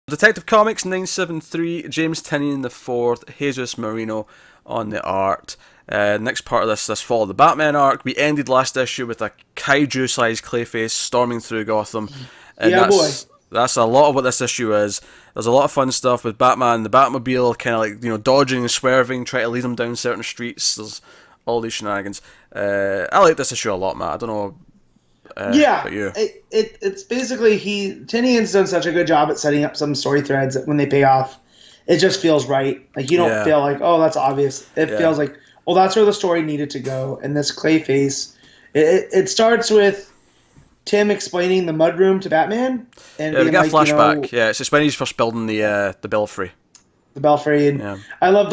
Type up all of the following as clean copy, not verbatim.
Detective Comics 973, James Tynion the fourth, Jesus Marino on the art. Next part of this follow the Batman arc. We ended last issue with a kaiju-sized Clayface storming through Gotham, and Yeah, boy. that's a lot of what this issue is. There's a lot of fun stuff with Batman, the Batmobile, kind of like dodging and swerving, trying to lead him down certain streets. There's all these shenanigans. I like this issue a lot, Matt. I don't know. Yeah, About you. it's basically Tinian's done such a good job at setting up some story threads that when they pay off, it just feels right. Like you don't Yeah. feel like, oh, that's obvious. It Yeah. feels like, well, that's where the story needed to go. And this Clayface, it starts with Tim explaining the mudroom to Batman, and Yeah, we being get a like, flashback. Yeah, it's just when he's first building the belfry. the Belfry, and Yeah. I love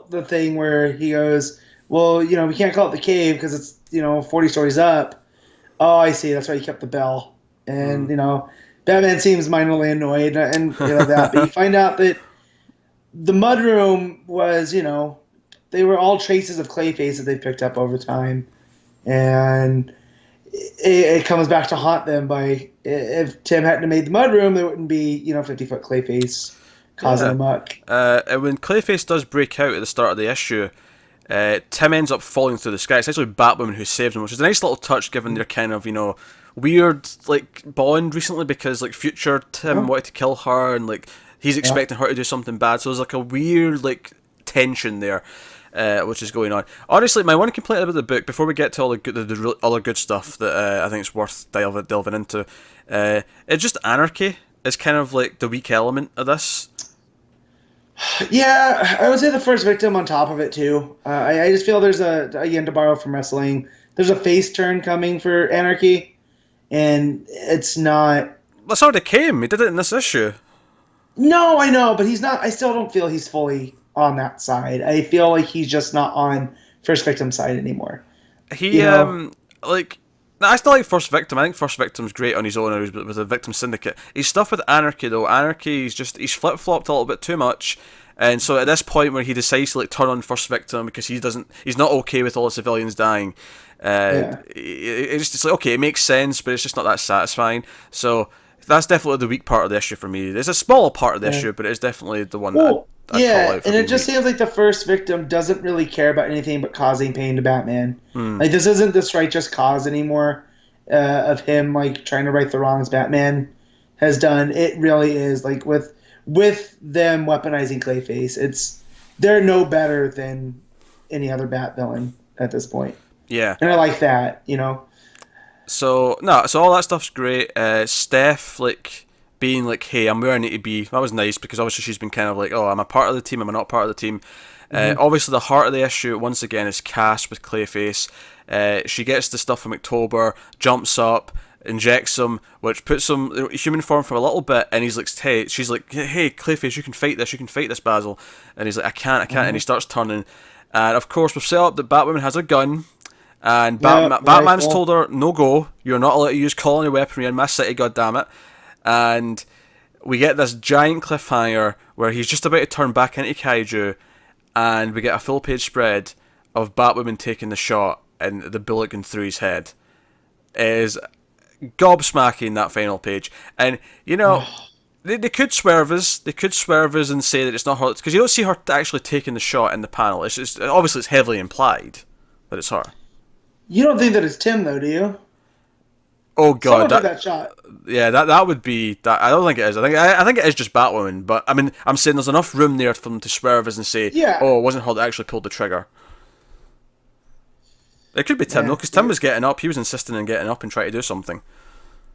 the thing where he goes, well, we can't call it the cave because it's 40 stories up. Oh, I see. That's why he kept the bell. And, Batman seems minorly annoyed and that. But you find out that the mudroom was, they were all traces of Clayface that they picked up over time. And it comes back to haunt them by if Tim hadn't made the mudroom, there wouldn't be, 50-foot Clayface causing a muck. And when Clayface does break out at the start of the issue, Tim ends up falling through the sky. It's actually Batwoman who saves him, which is a nice little touch given their kind of, weird, bond recently because, future Tim wanted to kill her and, he's expecting her to do something bad. So there's, a weird, tension there, which is going on. Honestly, my one complaint about the book, before we get to all the other good stuff that I think it's worth delving into, it's just anarchy is kind of, the weak element of this. Yeah, I would say the first victim on top of it too. I just feel there's again, to borrow from wrestling, there's a face turn coming for Anarchy, and it's not. That's already came. He did it in this issue. No, I know, but he's not. I still don't feel he's fully on that side. I feel like he's just not on first victim side anymore. I still like First Victim. I think First Victim's great on his own with the Victim Syndicate. His stuff with Anarchy though, he's flip flopped a little bit too much, and so at this point where he decides to turn on First Victim because he's not okay with all the civilians dying. It's like, okay, it makes sense, but it's just not that satisfying. So that's definitely the weak part of the issue for me. There's a smaller part of the issue, but it's definitely the one that I'd call out for and it just weak. seems like the first victim doesn't really care about anything but causing pain to Batman. Like this isn't this righteous cause anymore of him trying to right the wrongs Batman has done. It really is with them weaponizing Clayface. They're no better than any other Bat villain at this point. Yeah. And I like that, So all that stuff's great. Steph being hey, I'm where I need to be. That was nice because obviously she's been kind of oh, I'm a part of the team, I'm not part of the team. Obviously the heart of the issue once again is Cass with Clayface. She gets the stuff from October, jumps up, injects him, which puts him in human form for a little bit, and he's she's hey Clayface, you can fight this, Basil. And he's I can't, and he starts turning. And of course we've set up that Batwoman has a gun. And Batman's told her, no go, you're not allowed to use colony weaponry in my city, goddammit. And we get this giant cliffhanger where he's just about to turn back into Kaiju, and we get a full page spread of Batwoman taking the shot and the bullet going through his head. It is gobsmacking, that final page. And, they could swerve us. They could swerve us and say that it's not her, because you don't see her actually taking the shot in the panel. It's obviously it's heavily implied that it's her. You don't think that it's Tim though, do you? Oh god, that shot. Yeah, that would be that. I don't think it is. I think it is just Batwoman. But I mean, I'm saying there's enough room there for them to swerve us and say, "Oh, it wasn't her that actually pulled the trigger." It could be Tim though, because Tim was getting up. He was insisting on getting up and trying to do something.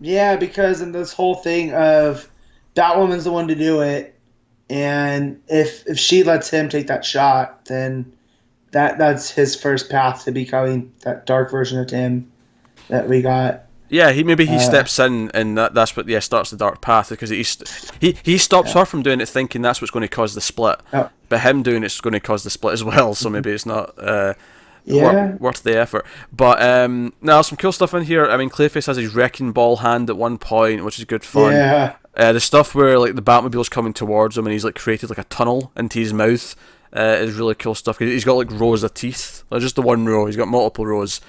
Yeah, because in this whole thing of Batwoman's the one to do it, and if she lets him take that shot, then that's his first path to becoming that dark version of Tim that we got. Yeah, he steps in, and that's what starts the dark path, because he stops her from doing it, thinking that's what's going to cause the split. Oh. But him doing it's going to cause the split as well. So maybe it's not worth the effort. But now some cool stuff in here. I mean, Clayface has his wrecking ball hand at one point, which is good fun. Yeah. The stuff where the Batmobile's coming towards him and he's created a tunnel into his mouth is really cool stuff. He's got rows of teeth, not just the one row. He's got multiple rows.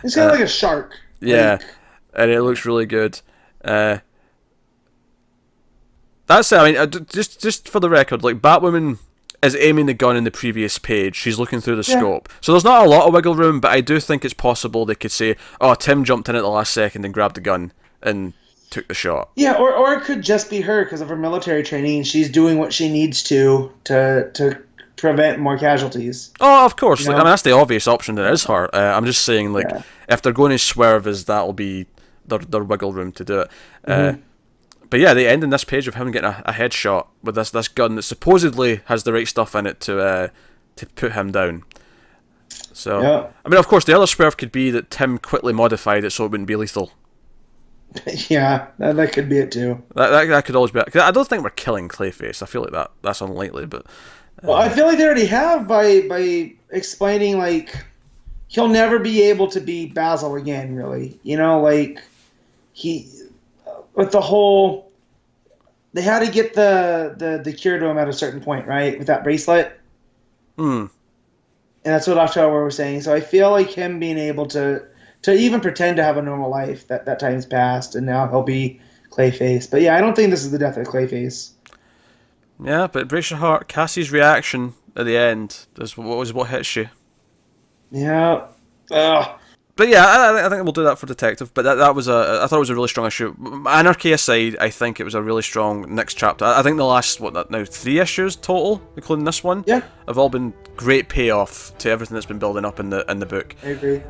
He's kind of like a shark. Yeah. And it looks really good. That's it. I mean, just for the record, like Batwoman is aiming the gun in the previous page. She's looking through the scope, so there's not a lot of wiggle room. But I do think it's possible they could say, "Oh, Tim jumped in at the last second and grabbed the gun and took the shot." Yeah, or it could just be her because of her military training. She's doing what she needs to prevent more casualties. Oh, of course. You know? Like, I mean, that's the obvious option. That is her. I'm just saying, like, if they're going to swerve, that'll be their wiggle room to do it. But yeah, they end in this page of him getting a headshot with this gun that supposedly has the right stuff in it to put him down. So, I mean, of course, the other swerve could be that Tim quickly modified it so it wouldn't be lethal. Yeah, that could be it too. That could always be it. 'Cause I don't think we're killing Clayface. I feel like that's unlikely, but... Well, I feel like they already have by explaining, like, he'll never be able to be Basil again, really. You know, like, with the whole... They had to get the cure to him at a certain point, right? With that bracelet. And that's what October was saying. So I feel like him being able to even pretend to have a normal life, that time's passed, and now he'll be Clayface. But yeah, I don't think this is the death of Clayface. Yeah, but it breaks your heart. Cassie's reaction at the end is what hits you. Yeah. Ugh. But yeah, I think we'll do that for Detective. But I thought it was a really strong issue. Anarchy aside, I think it was a really strong next chapter. I think the last 3 issues total, including this one, have all been great payoff to everything that's been building up in the book. I agree.